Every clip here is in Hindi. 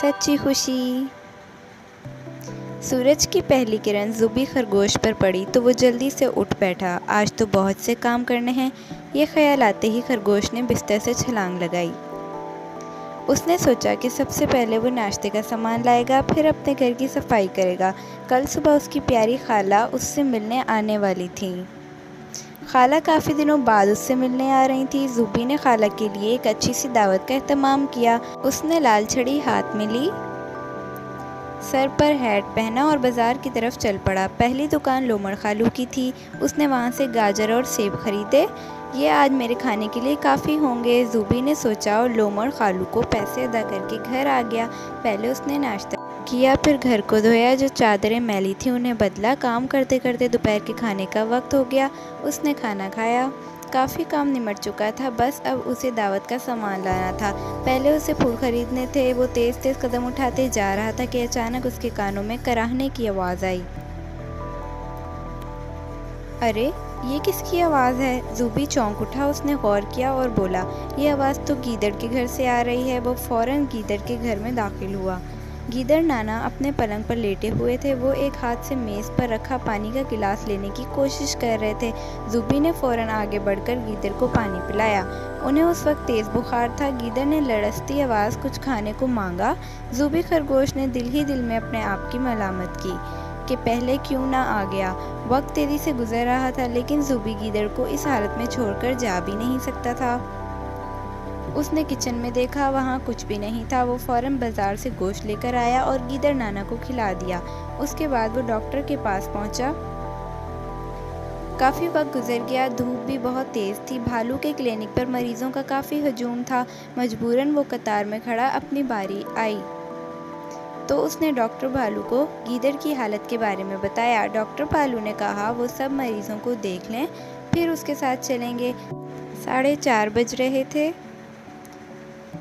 सच्ची खुशी। सूरज की पहली किरण ज़ुबी खरगोश पर पड़ी तो वो जल्दी से उठ बैठा। आज तो बहुत से काम करने हैं। ये ख्याल आते ही खरगोश ने बिस्तर से छलांग लगाई। उसने सोचा कि सबसे पहले वो नाश्ते का सामान लाएगा, फिर अपने घर की सफाई करेगा। कल सुबह उसकी प्यारी खाला उससे मिलने आने वाली थी। खाला काफ़ी दिनों बाद उससे मिलने आ रही थी। ज़ुबी ने खाला के लिए एक अच्छी सी दावत का एहतमाम किया। उसने लाल छड़ी हाथ में ली, सर पर हैट पहना और बाज़ार की तरफ चल पड़ा। पहली दुकान लोमड़ खालू की थी। उसने वहाँ से गाजर और सेब खरीदे। ये आज मेरे खाने के लिए काफ़ी होंगे, ज़ुबी ने सोचा और लोमड़ खालू को पैसे अदा करके घर आ गया। पहले उसने नाश्ता किया, फिर घर को धोया, जो चादरें मैली थी उन्हें बदला। काम करते करते दोपहर के खाने का वक्त हो गया। उसने खाना खाया। काफ़ी काम निमट चुका था, बस अब उसे दावत का सामान लाना था। पहले उसे फूल खरीदने थे। वो तेज़ तेज़ कदम उठाते जा रहा था कि अचानक उसके कानों में कराहने की आवाज़ आई। अरे, ये किसकी आवाज़ है? ज़ुबी चौंक उठा। उसने गौर किया और बोला, ये आवाज़ तो गीदड़ के घर से आ रही है। वो फ़ौरन गीदड़ के घर में दाखिल हुआ। गीदड़ नाना अपने पलंग पर लेटे हुए थे। वो एक हाथ से मेज़ पर रखा पानी का गिलास लेने की कोशिश कर रहे थे। ज़ुबी ने फ़ौरन आगे बढ़कर गीदड़ को पानी पिलाया। उन्हें उस वक्त तेज़ बुखार था। गीदड़ ने लड़सती आवाज़ कुछ खाने को मांगा। ज़ुबी खरगोश ने दिल ही दिल में अपने आप की मलामत की कि पहले क्यों ना आ गया। वक्त तेज़ी से गुजर रहा था, लेकिन ज़ुबी गीदड़ को इस हालत में छोड़कर जा भी नहीं सकता था। उसने किचन में देखा, वहाँ कुछ भी नहीं था। वो फ़ौरन बाज़ार से गोश्त लेकर आया और गीदड़ नाना को खिला दिया। उसके बाद वो डॉक्टर के पास पहुँचा। काफ़ी वक्त गुजर गया। धूप भी बहुत तेज़ थी। भालू के क्लिनिक पर मरीज़ों का काफ़ी हजूम था। मजबूरन वो कतार में खड़ा अपनी बारी आई तो उसने डॉक्टर भालू को गीदड़ की हालत के बारे में बताया। डॉक्टर भालू ने कहा वो सब मरीज़ों को देख लें, फिर उसके साथ चलेंगे। 4:30 बज रहे थे।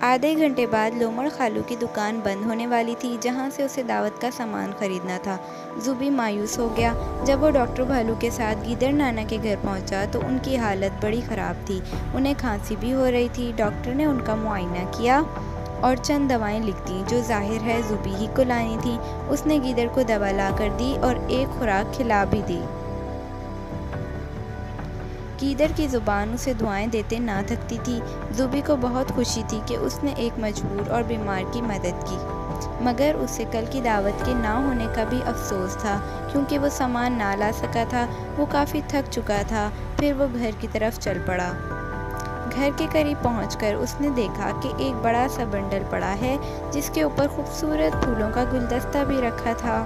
आधे घंटे बाद लोमड़ खालू की दुकान बंद होने वाली थी, जहां से उसे दावत का सामान खरीदना था। ज़ुबी मायूस हो गया। जब वो डॉक्टर भालू के साथ गीदड़ नाना के घर पहुंचा तो उनकी हालत बड़ी ख़राब थी। उन्हें खांसी भी हो रही थी। डॉक्टर ने उनका मुआयना किया और चंद दवाएं लिख दी, जो जाहिर है ज़ुबी ही को लानी थी। उसने गीदड़ को दवा ला कर दी और एक खुराक खिला भी दी। गीदड़ की ज़ुबान उसे दुआएं देते ना थकती थी। ज़ुबी को बहुत खुशी थी कि उसने एक मजबूर और बीमार की मदद की, मगर उसे कल की दावत के ना होने का भी अफसोस था, क्योंकि वो सामान ना ला सका था। वो काफ़ी थक चुका था। फिर वो घर की तरफ चल पड़ा। घर के करीब पहुंचकर उसने देखा कि एक बड़ा सा बंडल पड़ा है, जिसके ऊपर खूबसूरत फूलों का गुलदस्ता भी रखा था।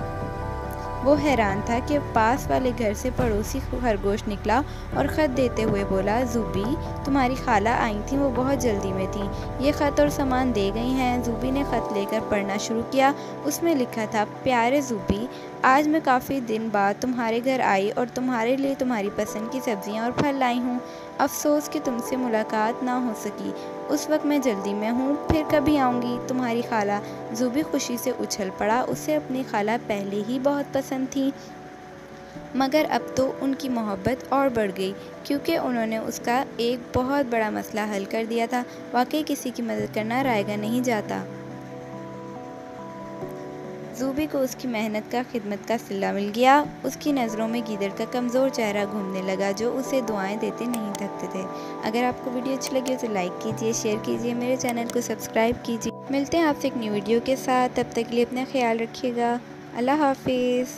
वो हैरान था कि पास वाले घर से पड़ोसी खरगोश निकला और ख़त देते हुए बोला, ज़ुबी, तुम्हारी खाला आई थी, वो बहुत जल्दी में थी। ये ख़त और सामान दे गई हैं। ज़ुबी ने ख़त लेकर पढ़ना शुरू किया। उसमें लिखा था, प्यारे ज़ुबी, आज मैं काफ़ी दिन बाद तुम्हारे घर आई और तुम्हारे लिए तुम्हारी पसंद की सब्ज़ियाँ और फल लाई हूँ। अफसोस कि तुमसे मुलाकात ना हो सकी। उस वक्त मैं जल्दी में हूँ, फिर कभी आऊँगी। तुम्हारी खाला। ज़ुबी खुशी से उछल पड़ा। उसे अपनी खाला पहले ही बहुत पसंद थी, मगर अब तो उनकी मोहब्बत और बढ़ गई, क्योंकि उन्होंने उसका एक बहुत बड़ा मसला हल कर दिया था। वाकई किसी की मदद करना रायगा नहीं जाता। ज़ुबी को उसकी मेहनत का खिदमत का सिला मिल गया। उसकी नज़रों में गीदड़ का कमज़ोर चेहरा घूमने लगा, जो उसे दुआएं देते नहीं थकते थे। अगर आपको वीडियो अच्छी लगी तो लाइक कीजिए, शेयर कीजिए, मेरे चैनल को सब्सक्राइब कीजिए। मिलते हैं आपसे एक न्यू वीडियो के साथ। तब तक के लिए अपना ख्याल रखिएगा। अल्लाह हाफिज़।